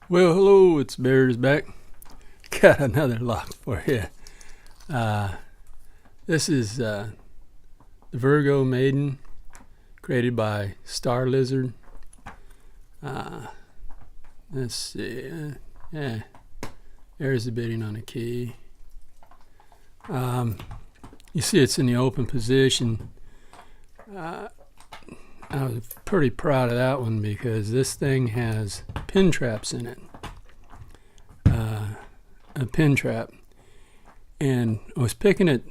Well, hello, it's Bears back. Got another lock for you. This is the Virgo Maiden, created by Starlizard. Let's see. Yeah, there's the bidding on a key. You see it's in the open position. I was pretty proud of that one because this thing has pin traps in it. A pin trap. And I was picking it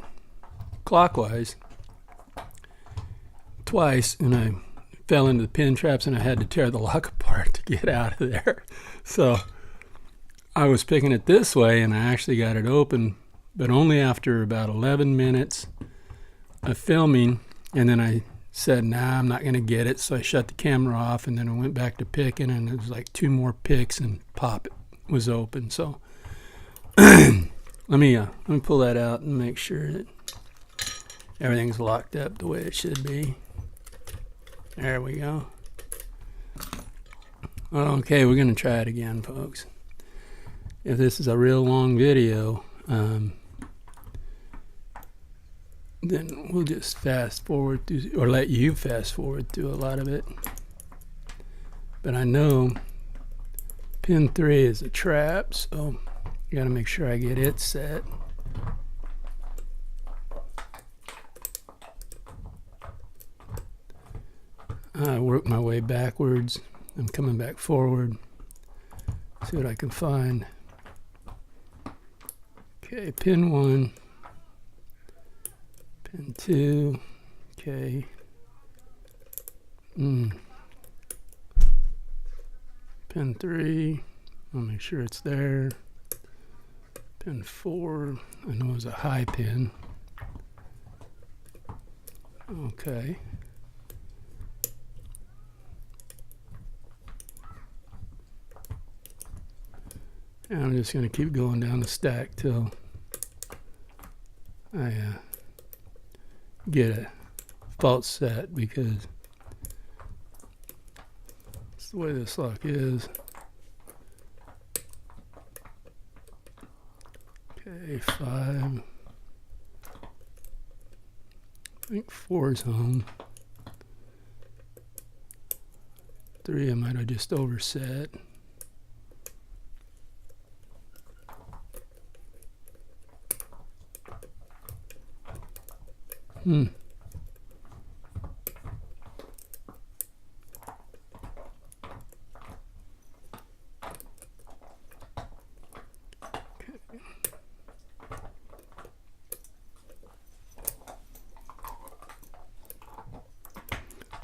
clockwise twice, and I fell into the pin traps, and I had to tear the lock apart to get out of there. So I was picking it this way, and I actually got it open, but only after about 11 minutes of filming, and then I said, nah, I'm not going to get it. So I shut the camera off, and then I went back to picking, and it was like 2 more picks, and pop, it was open. So let me pull that out and make sure that everything's locked up the way it should be. There we go. Okay, we're going to try it again, folks. If this is a real long video, then we'll just fast forward through, or let you fast forward through a lot of it. But I know pin 3 is a trap, so you gotta make sure I get it set. I work my way backwards. I'm coming back forward. See what I can find. Okay, pin 1. Pin 2. Okay. Pin 3. I'll make sure it's there. Pin 4. I know it's a high pin. Okay. And I'm just going to keep going down the stack till I get a false set, because it's the way this lock is. Okay, 5. I think 4 is home. 3 I might have just overset.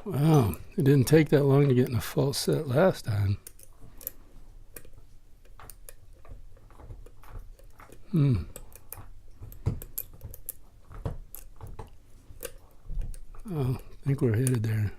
Wow, it didn't take that long to get in a false set last time. Oh, I think we're headed there.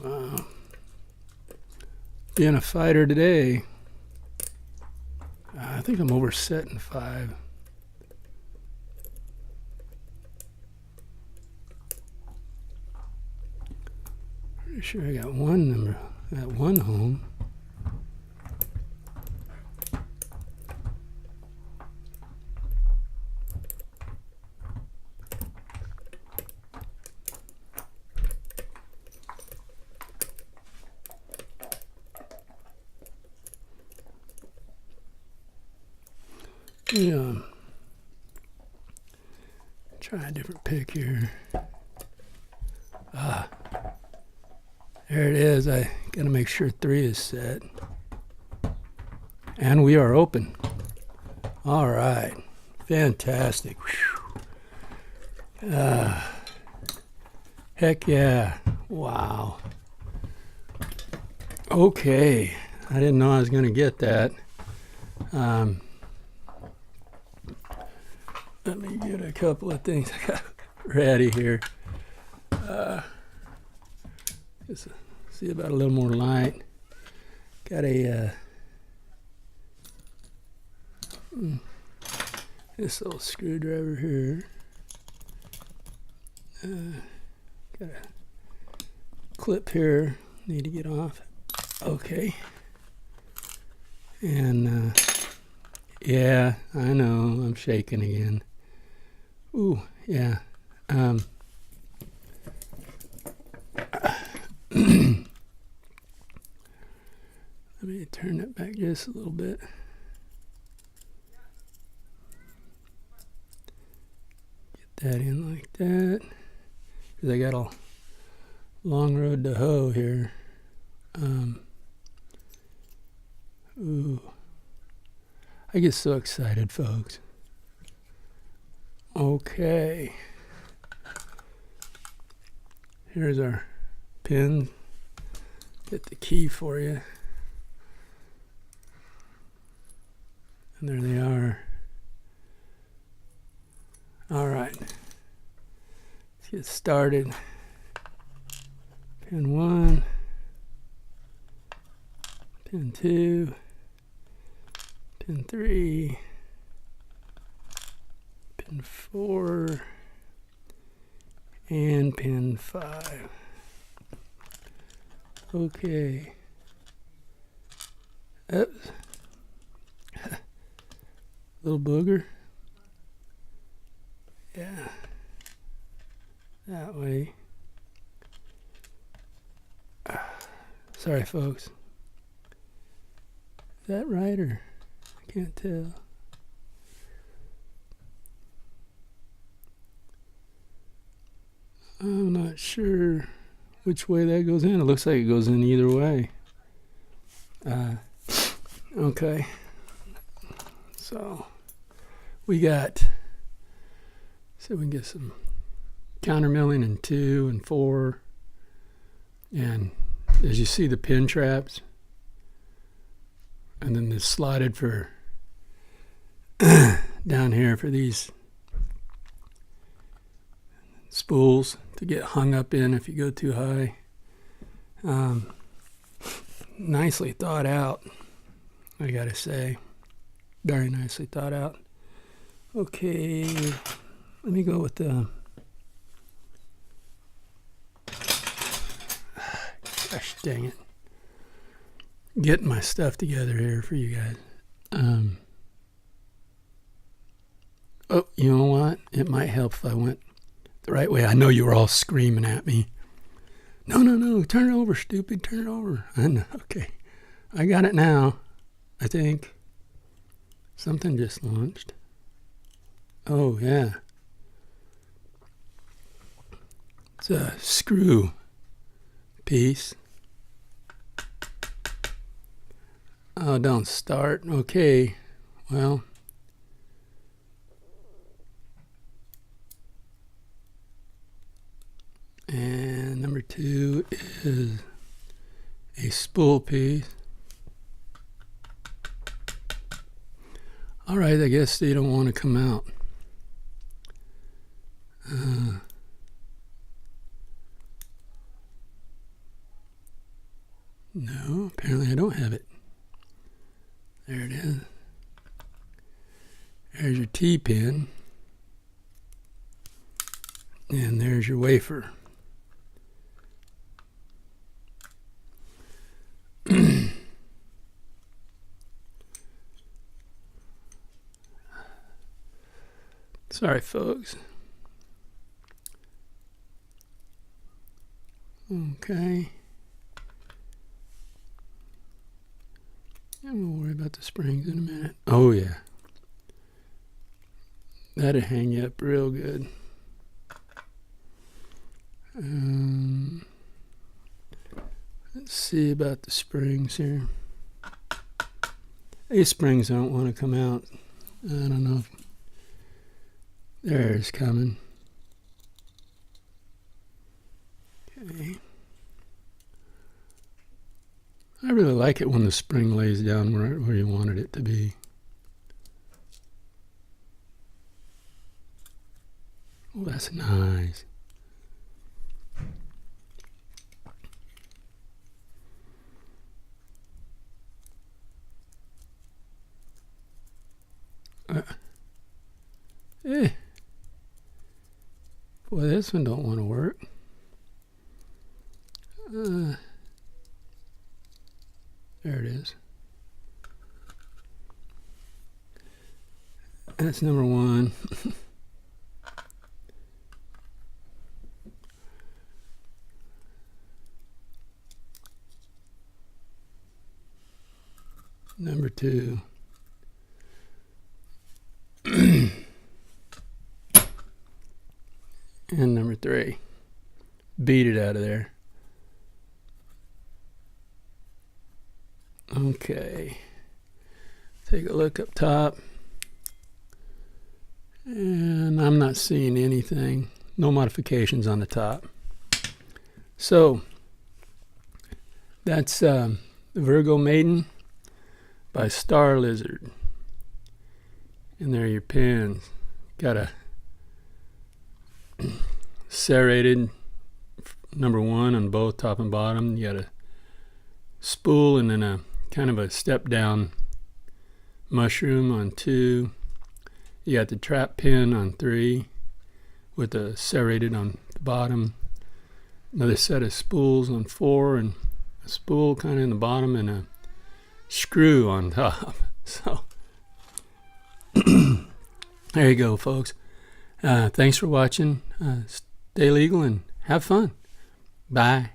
Wow. Being a fighter today, I think I'm overset in 5. Pretty sure I got one number, that one home. Yeah. Try a different pick here. There it is. I gotta make sure 3 is set. And we are open. All right. Fantastic. Heck yeah. Wow. Okay. I didn't know I was gonna get that. Let me get a couple of things I got ready here. Just see about a little more light. Got a this little screwdriver here. Got a clip here. Need to get off. Okay. And yeah, I know I'm shaking again. Ooh, yeah. Let me turn it back just a little bit. Get that in like that. Because I got a long road to hoe here. Ooh. I get so excited, folks. Okay. Here's our pin. Get the key for you. And there they are. All right. Let's get started. Pin 1. Pin 2. Pin 3. Pin 4. And pin 5. Okay. Oops. Little booger. Yeah. That way. Sorry, folks. Is that right, or I can't tell. I'm not sure which way that goes in. It looks like it goes in either way. Okay. So we got, so we can get some counter milling in 2 and 4. And as you see, the pin traps, and then the slotted for down here for these spools to get hung up in if you go too high. Nicely thought out, I gotta say. Very nicely thought out. Okay, let me go with the, gosh dang it, getting my stuff together here for you guys. Oh, you know what? It might help if I went the right way. I know you were all screaming at me. No, turn it over, stupid, turn it over. I know, okay. I got it now, I think. Something just launched. Oh, yeah. It's a screw piece. Oh, don't start. Okay, well. And number 2 is a spool piece. All right, I guess they don't want to come out. No, apparently I don't have it. There it is. There's your T-pin. And there's your wafer. Sorry, folks. Okay. I'm gonna worry about the springs in a minute. Oh, yeah. That'll hang you up real good. Let's see about the springs here. These springs don't want to come out. I don't know if there's coming. Okay. I really like it when the spring lays down where you wanted it to be. Oh, that's nice. Eh. Boy, this one don't want to work. There it is. That's number one. Number two. And number three. Beat it out of there. Okay. Take a look up top. And I'm not seeing anything. No modifications on the top. So, that's the Virgo Maiden by Starlizard. And there are your pins. Got a serrated number one on both top and bottom. You got a spool and then a kind of a step down mushroom on 2. You got the trap pin on 3 with a serrated on the bottom. Another set of spools on 4 and a spool kind of in the bottom and a screw on top. So there you go, folks. Thanks for watching. Stay legal and have fun. Bye.